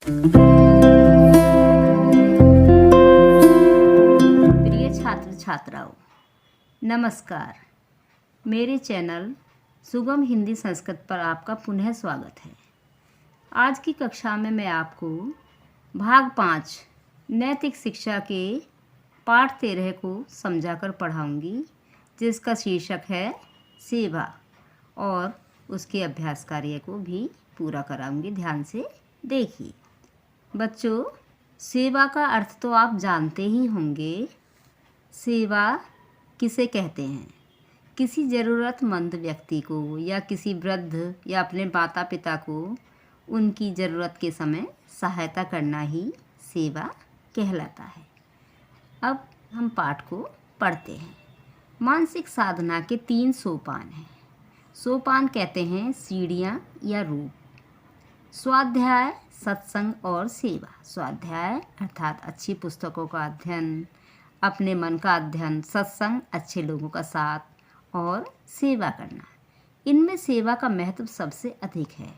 प्रिय छात्र छात्राओं, नमस्कार। मेरे चैनल सुगम हिंदी संस्कृत पर आपका पुनः स्वागत है। आज की कक्षा में मैं आपको भाग 5 नैतिक शिक्षा के पाठ 13 को समझाकर पढ़ाऊंगी, जिसका शीर्षक है सेवा, और उसके अभ्यास कार्य को भी पूरा कराऊंगी। ध्यान से देखिए बच्चों, सेवा का अर्थ तो आप जानते ही होंगे। सेवा किसे कहते हैं? किसी ज़रूरतमंद व्यक्ति को या किसी वृद्ध या अपने माता पिता को उनकी ज़रूरत के समय सहायता करना ही सेवा कहलाता है। अब हम पाठ को पढ़ते हैं। मानसिक साधना के 3 सोपान हैं। सोपान कहते हैं सीढ़ियाँ या रूप। स्वाध्याय, सत्संग और सेवा। स्वाध्याय अर्थात अच्छी पुस्तकों का अध्ययन, अपने मन का अध्ययन। सत्संग अच्छे लोगों का साथ, और सेवा करना। इनमें सेवा का महत्व सबसे अधिक है।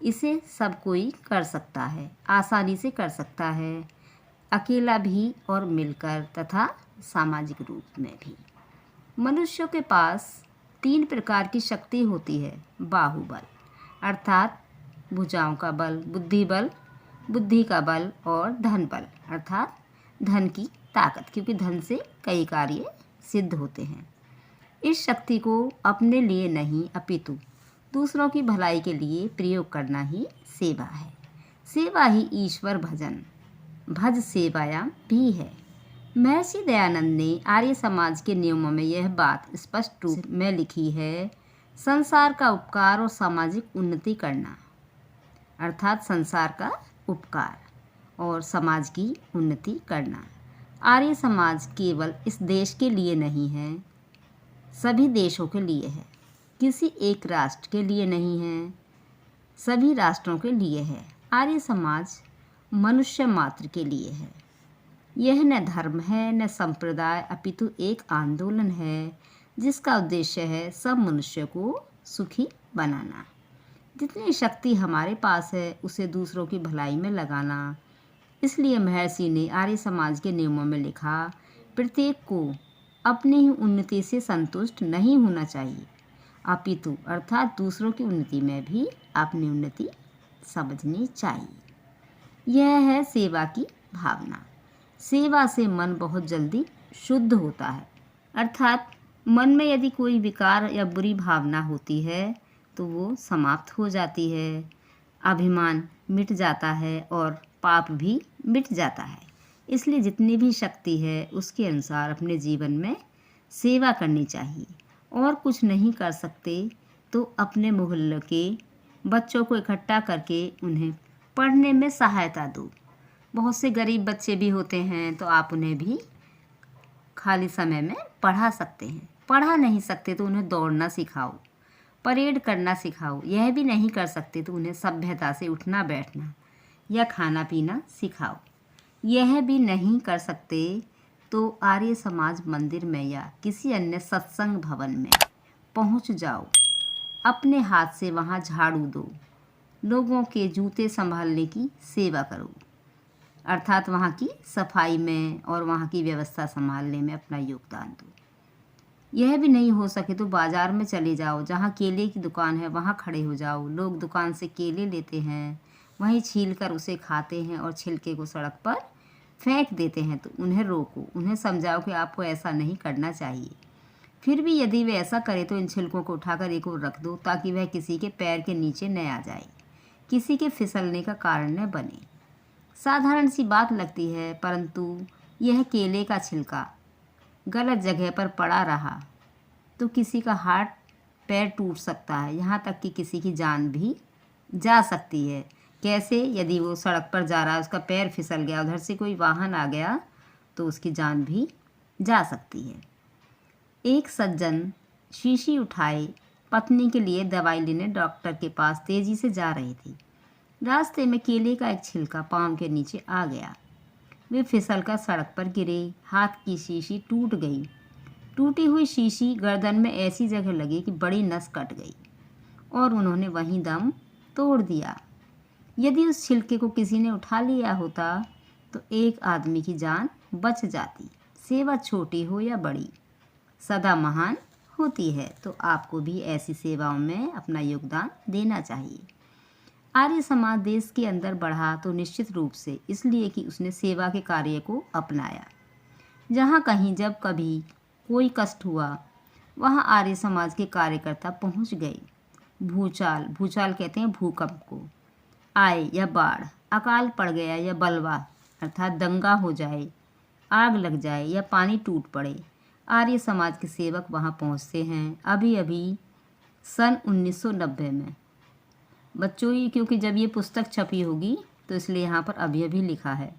इसे सब कोई कर सकता है, आसानी से कर सकता है, अकेला भी और मिलकर, तथा सामाजिक रूप में भी। मनुष्यों के पास 3 प्रकार की शक्ति होती है। बाहुबल अर्थात भुजाओं का बल, बुद्धि का बल, और धन बल अर्थात धन की ताकत, क्योंकि धन से कई कार्य सिद्ध होते हैं। इस शक्ति को अपने लिए नहीं अपितु दूसरों की भलाई के लिए प्रयोग करना ही सेवा है। सेवा ही ईश्वर भजन, भज सेवायाम भी है। महर्षि दयानंद ने आर्य समाज के नियमों में यह बात स्पष्ट रूप में लिखी है। संसार का उपकार और सामाजिक उन्नति करना, अर्थात संसार का उपकार और समाज की उन्नति करना। आर्य समाज केवल इस देश के लिए नहीं है, सभी देशों के लिए है। किसी एक राष्ट्र के लिए नहीं है, सभी राष्ट्रों के लिए है। आर्य समाज मनुष्य मात्र के लिए है। यह न धर्म है न संप्रदाय, अपितु एक आंदोलन है जिसका उद्देश्य है सब मनुष्य को सुखी बनाना। जितनी शक्ति हमारे पास है उसे दूसरों की भलाई में लगाना। इसलिए महर्षि ने आर्य समाज के नियमों में लिखा, प्रत्येक को अपनी ही उन्नति से संतुष्ट नहीं होना चाहिए, अपितु अर्थात दूसरों की उन्नति में भी अपनी उन्नति समझनी चाहिए। यह है सेवा की भावना। सेवा से मन बहुत जल्दी शुद्ध होता है, अर्थात मन में यदि कोई विकार या बुरी भावना होती है तो वो समाप्त हो जाती है। अभिमान मिट जाता है और पाप भी मिट जाता है। इसलिए जितनी भी शक्ति है उसके अनुसार अपने जीवन में सेवा करनी चाहिए। और कुछ नहीं कर सकते तो अपने मोहल्ले के बच्चों को इकट्ठा करके उन्हें पढ़ने में सहायता दो। बहुत से गरीब बच्चे भी होते हैं, तो आप उन्हें भी खाली समय में पढ़ा सकते हैं। पढ़ा नहीं सकते तो उन्हें दौड़ना सिखाओ, परेड करना सिखाओ। यह भी नहीं कर सकते तो उन्हें सभ्यता से उठना बैठना या खाना पीना सिखाओ। यह भी नहीं कर सकते तो आर्य समाज मंदिर में या किसी अन्य सत्संग भवन में पहुंच जाओ। अपने हाथ से वहां झाड़ू दो, लोगों के जूते संभालने की सेवा करो, अर्थात वहाँ की सफाई में और वहाँ की व्यवस्था संभालने में अपना योगदान दो। यह भी नहीं हो सके तो बाज़ार में चले जाओ, जहाँ केले की दुकान है वहाँ खड़े हो जाओ। लोग दुकान से केले लेते हैं, वहीं छील कर उसे खाते हैं और छिलके को सड़क पर फेंक देते हैं, तो उन्हें रोको, उन्हें समझाओ कि आपको ऐसा नहीं करना चाहिए। फिर भी यदि वे ऐसा करे तो इन छिलकों को उठाकर एक ओर रख दो, ताकि वह किसी के पैर के नीचे न आ जाए, किसी के फिसलने का कारण न बने। साधारण सी बात लगती है, परंतु यह केले का छिलका गलत जगह पर पड़ा रहा तो किसी का हाथ पैर टूट सकता है, यहाँ तक कि किसी की जान भी जा सकती है। कैसे? यदि वो सड़क पर जा रहा है, उसका पैर फिसल गया, उधर से कोई वाहन आ गया तो उसकी जान भी जा सकती है। एक सज्जन शीशी उठाए पत्नी के लिए दवाई लेने डॉक्टर के पास तेजी से जा रहे थे। रास्ते में केले का एक छिलका पाँव के नीचे आ गया। वे फिसल कर सड़क पर गिरे। हाथ की शीशी टूट गई। टूटी हुई शीशी गर्दन में ऐसी जगह लगी कि बड़ी नस कट गई और उन्होंने वहीं दम तोड़ दिया। यदि उस छिलके को किसी ने उठा लिया होता तो एक आदमी की जान बच जाती। सेवा छोटी हो या बड़ी, सदा महान होती है। तो आपको भी ऐसी सेवाओं में अपना योगदान देना चाहिए। आर्य समाज देश के अंदर बढ़ा तो निश्चित रूप से इसलिए कि उसने सेवा के कार्य को अपनाया। जहाँ कहीं जब कभी कोई कष्ट हुआ वहाँ आर्य समाज के कार्यकर्ता पहुँच गए। भूचाल, भूचाल कहते हैं भूकंप को, आए या बाढ़, अकाल पड़ गया या बलवा अर्थात दंगा हो जाए, आग लग जाए या पानी टूट पड़े, आर्य समाज के सेवक वहाँ पहुँचते हैं। अभी अभी सन 1990 में बच्चों, ये क्योंकि जब ये पुस्तक छपी होगी तो इसलिए यहाँ पर अभी अभी लिखा है।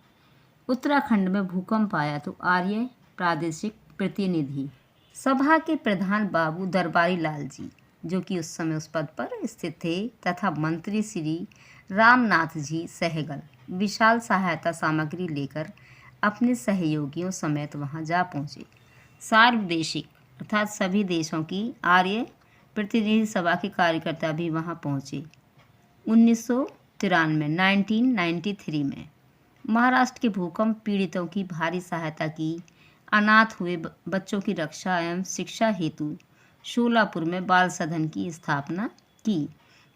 उत्तराखंड में भूकंप आया तो आर्य प्रादेशिक प्रतिनिधि सभा के प्रधान बाबू दरबारी लाल जी, जो कि उस समय उस पद पर स्थित थे, तथा मंत्री श्री रामनाथ जी सहगल विशाल सहायता सामग्री लेकर अपने सहयोगियों समेत वहां जा पहुंचे। सार्वदेशिक अर्थात सभी देशों की आर्य प्रतिनिधि सभा के कार्यकर्ता भी वहां पहुंचे। 1993 में महाराष्ट्र के भूकंप पीड़ितों की भारी सहायता की, अनाथ हुए बच्चों की रक्षा एवं शिक्षा हेतु शोलापुर में बाल सदन की स्थापना की।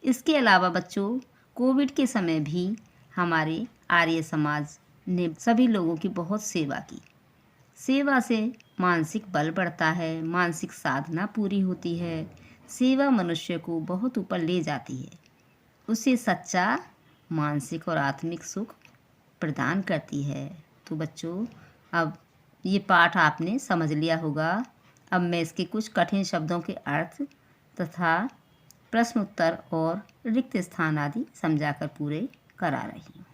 इसके अलावा बच्चों, कोविड के समय भी हमारे आर्य समाज ने सभी लोगों की बहुत सेवा की। सेवा से मानसिक बल बढ़ता है, मानसिक साधना पूरी होती है। सेवा मनुष्य को बहुत ऊपर ले जाती है, उसे सच्चा मानसिक और आत्मिक सुख प्रदान करती है। तो बच्चों, अब ये पाठ आपने समझ लिया होगा। अब मैं इसके कुछ कठिन शब्दों के अर्थ तथा प्रश्न उत्तर और रिक्त स्थान आदि समझाकर पूरे करा रही हूँ।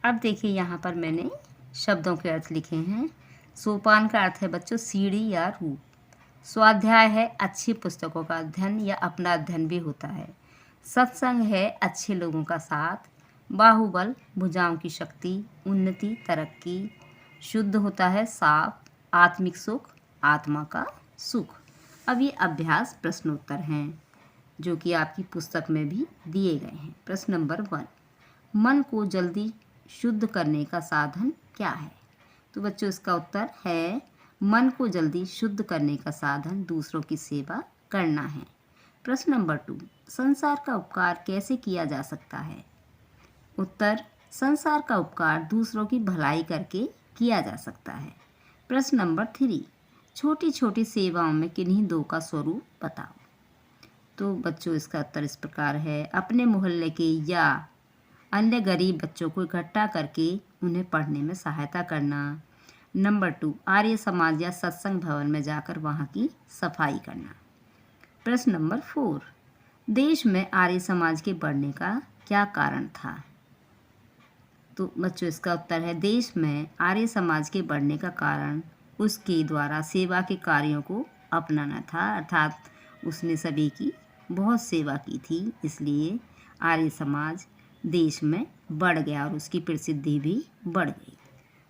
अब देखिए, यहाँ पर मैंने शब्दों के अर्थ लिखे हैं। सोपान का अर्थ है बच्चों सीढ़ी या रूप। स्वाध्याय है अच्छी पुस्तकों का अध्ययन या अपना अध्ययन भी होता है। सत्संग है अच्छे लोगों का साथ। बाहुबल भुजाओं की शक्ति, उन्नति, तरक्की। शुद्ध होता है साफ। आत्मिक सुख, आत्मा का सुख। अब ये अभ्यास प्रश्नोत्तर हैं जो कि आपकी पुस्तक में भी दिए गए हैं। प्रश्न नंबर 1, मन को जल्दी शुद्ध करने का साधन क्या है? तो बच्चों, इसका उत्तर है मन को जल्दी शुद्ध करने का साधन दूसरों की सेवा करना है। प्रश्न नंबर 2, संसार का उपकार कैसे किया जा सकता है? उत्तर, संसार का उपकार दूसरों की भलाई करके किया जा सकता है। प्रश्न नंबर 3, छोटी छोटी सेवाओं में किन्हीं दो का स्वरूप बताओ। तो बच्चों, इसका उत्तर इस प्रकार है। अपने मोहल्ले के या अन्य गरीब बच्चों को इकट्ठा करके उन्हें पढ़ने में सहायता करना। नंबर 2, आर्य समाज या सत्संग भवन में जाकर वहाँ की सफाई करना। प्रश्न नंबर 4, देश में आर्य समाज के बढ़ने का क्या कारण था? तो बच्चों, इसका उत्तर है देश में आर्य समाज के बढ़ने का कारण उसके द्वारा सेवा के कार्यों को अपनाना था, अर्थात उसने सभी की बहुत सेवा की थी, इसलिए आर्य समाज देश में बढ़ गया और उसकी प्रसिद्धि भी बढ़ गई।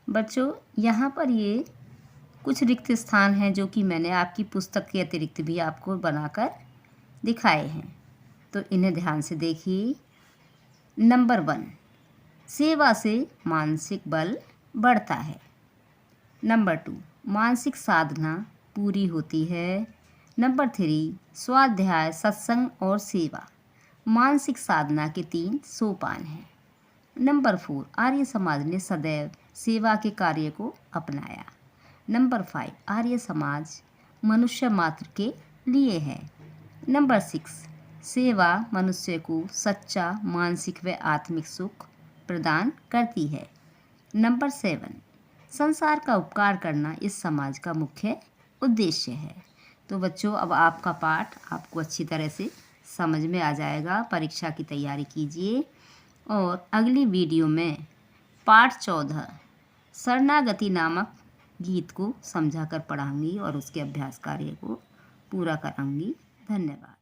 बच्चों, यहाँ पर ये कुछ रिक्त स्थान हैं जो कि मैंने आपकी पुस्तक के अतिरिक्त भी आपको बनाकर दिखाए हैं, तो इन्हें ध्यान से देखिए। नंबर 1, सेवा से मानसिक बल बढ़ता है। नंबर 2, मानसिक साधना पूरी होती है। नंबर 3, स्वाध्याय, सत्संग और सेवा मानसिक साधना के 3 सोपान हैं। नंबर 4, आर्य समाज ने सदैव सेवा के कार्य को अपनाया। नंबर 5, आर्य समाज मनुष्य मात्र के लिए है। नंबर 6, सेवा मनुष्य को सच्चा मानसिक व आत्मिक सुख प्रदान करती है। नंबर 7, संसार का उपकार करना इस समाज का मुख्य उद्देश्य है। तो बच्चों, अब आपका पाठ आपको अच्छी तरह से समझ में आ जाएगा। परीक्षा की तैयारी कीजिए और अगली वीडियो में पाठ 14 शरणागति नामक गीत को समझाकर पढ़ाऊंगी और उसके अभ्यास कार्य को पूरा कराऊंगी। धन्यवाद।